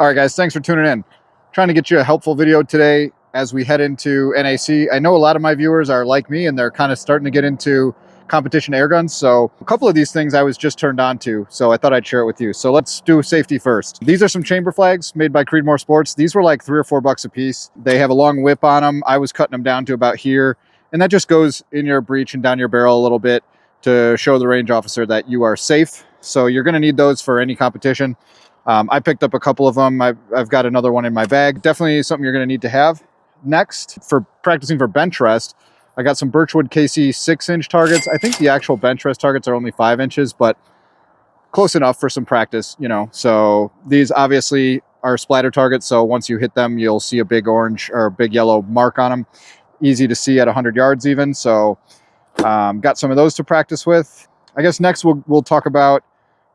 All right, guys, thanks for tuning in. Trying to get you a helpful video today as we head into NAC. I know a lot of my viewers are like me and they're kind of starting to get into competition air guns. So a couple of these things I was just turned on to, so I thought I'd share it with you. So let's do safety first. These are some chamber flags made by Creedmoor Sports. These were like $3 or $4 a piece. They have a long whip on them. I was cutting them down to about here, and that just goes in your breech and down your barrel a little bit to show the range officer that you are safe. So you're going to need those for any competition. I picked up a couple of them. I've got another one in my bag. Definitely something you're going to need to have. Next, for practicing for bench rest, I got some Birchwood KC 6-inch targets. I think the actual bench rest targets are only 5 inches, but close enough for some practice, you know. So these obviously are splatter targets. So once you hit them, you'll see a big orange or big yellow mark on them. Easy to see at 100 yards even. So got some of those to practice with. I guess next we'll talk about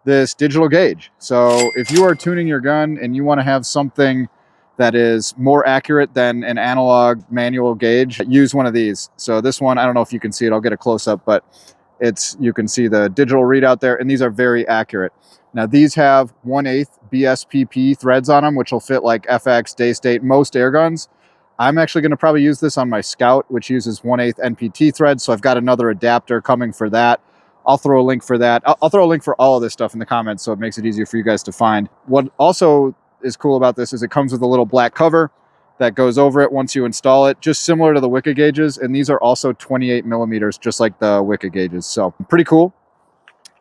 this digital gauge. So if you are tuning your gun and you want to have something that is more accurate than an analog manual gauge, use one of these. So this one, I don't know if you can see it, I'll get a close-up, but you can see the digital readout there, and these are very accurate. Now these have 1/8 BSPP threads on them, which will fit like FX, Daystate, most air guns. I'm actually going to probably use this on my Scout, which uses 1/8 NPT threads, so I've got another adapter coming for that. I'll throw a link for that. I'll throw a link for all of this stuff in the comments so it makes it easier for you guys to find. What also is cool about this is it comes with a little black cover that goes over it once you install it, just similar to the Wicca gauges. And these are also 28 millimeters, just like the Wicca gauges. So pretty cool.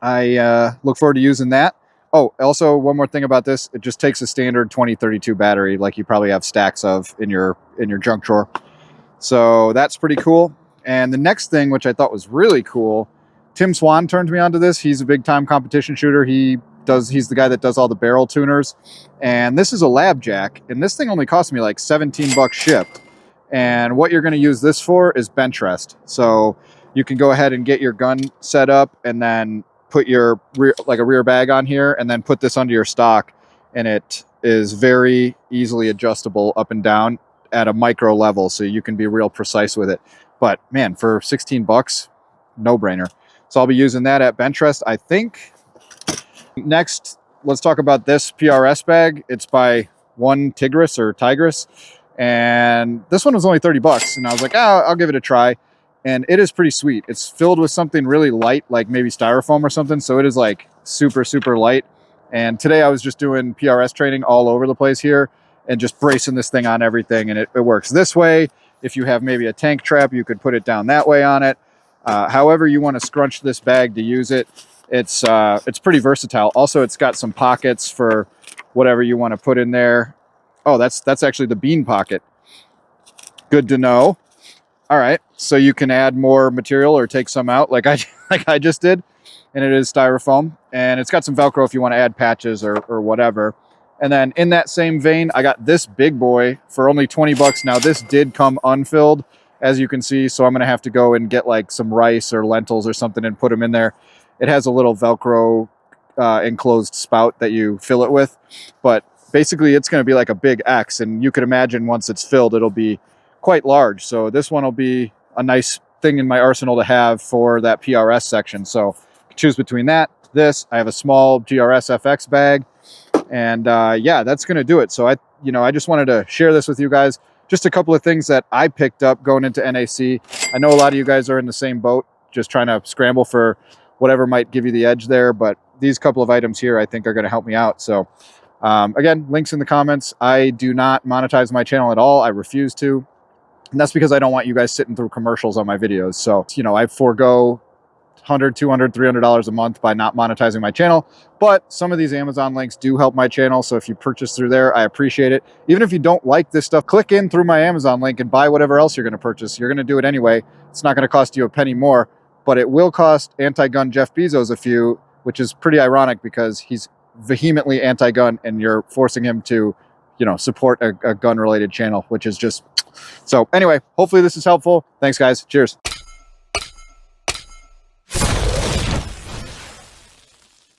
I look forward to using that. Oh, also one more thing about this, it just takes a standard 2032 battery, like you probably have stacks of in your junk drawer. So that's pretty cool. And the next thing, which I thought was really cool, Tim Swan turned me onto this. He's a big time competition shooter. He's the guy that does all the barrel tuners. And this is a lab jack. And this thing only cost me like $17 shipped. And what you're going to use this for is bench rest. So you can go ahead and get your gun set up and then put your rear bag on here and then put this under your stock. And it is very easily adjustable up and down at a micro level. So you can be real precise with it. But man, for $16, no brainer. So I'll be using that at bench rest, I think. Next, let's talk about this PRS bag. It's by Tigris. And this one was only $30. And I was like, I'll give it a try. And it is pretty sweet. It's filled with something really light, like maybe styrofoam or something. So it is like super, super light. And today I was just doing PRS training all over the place here and just bracing this thing on everything. And it works this way. If you have maybe a tank trap, you could put it down that way on it. However you want to scrunch this bag to use it, it's pretty versatile. Also, it's got some pockets for whatever you want to put in there. Oh, that's actually the bean pocket. Good to know. All right, so you can add more material or take some out like I just did. And it is styrofoam, and it's got some Velcro if you want to add patches or whatever. And then in that same vein, I got this big boy for only $20. Now this did come unfilled, as you can see, so I'm going to have to go and get like some rice or lentils or something and put them in there. It has a little Velcro enclosed spout that you fill it with, but basically it's going to be like a big X, and you could imagine once it's filled, it'll be quite large. So this one will be a nice thing in my arsenal to have for that PRS section. So choose between that, this. I have a small GRS FX bag, and yeah, that's going to do it. So I just wanted to share this with you guys. Just a couple of things that I picked up going into NAC. I know a lot of you guys are in the same boat, just trying to scramble for whatever might give you the edge there. But these couple of items here, I think, are going to help me out. So again, links in the comments. I do not monetize my channel at all. I refuse to. And that's because I don't want you guys sitting through commercials on my videos. So, I forego $100, $200, $300 a month by not monetizing my channel. But some of these Amazon links do help my channel. So if you purchase through there, I appreciate it. Even if you don't like this stuff, click in through my Amazon link and buy whatever else you're going to purchase. You're going to do it anyway. It's not going to cost you a penny more, but it will cost anti-gun Jeff Bezos a few, which is pretty ironic because he's vehemently anti-gun and you're forcing him to, support a gun-related channel, which is just... So anyway, hopefully this is helpful. Thanks, guys. Cheers.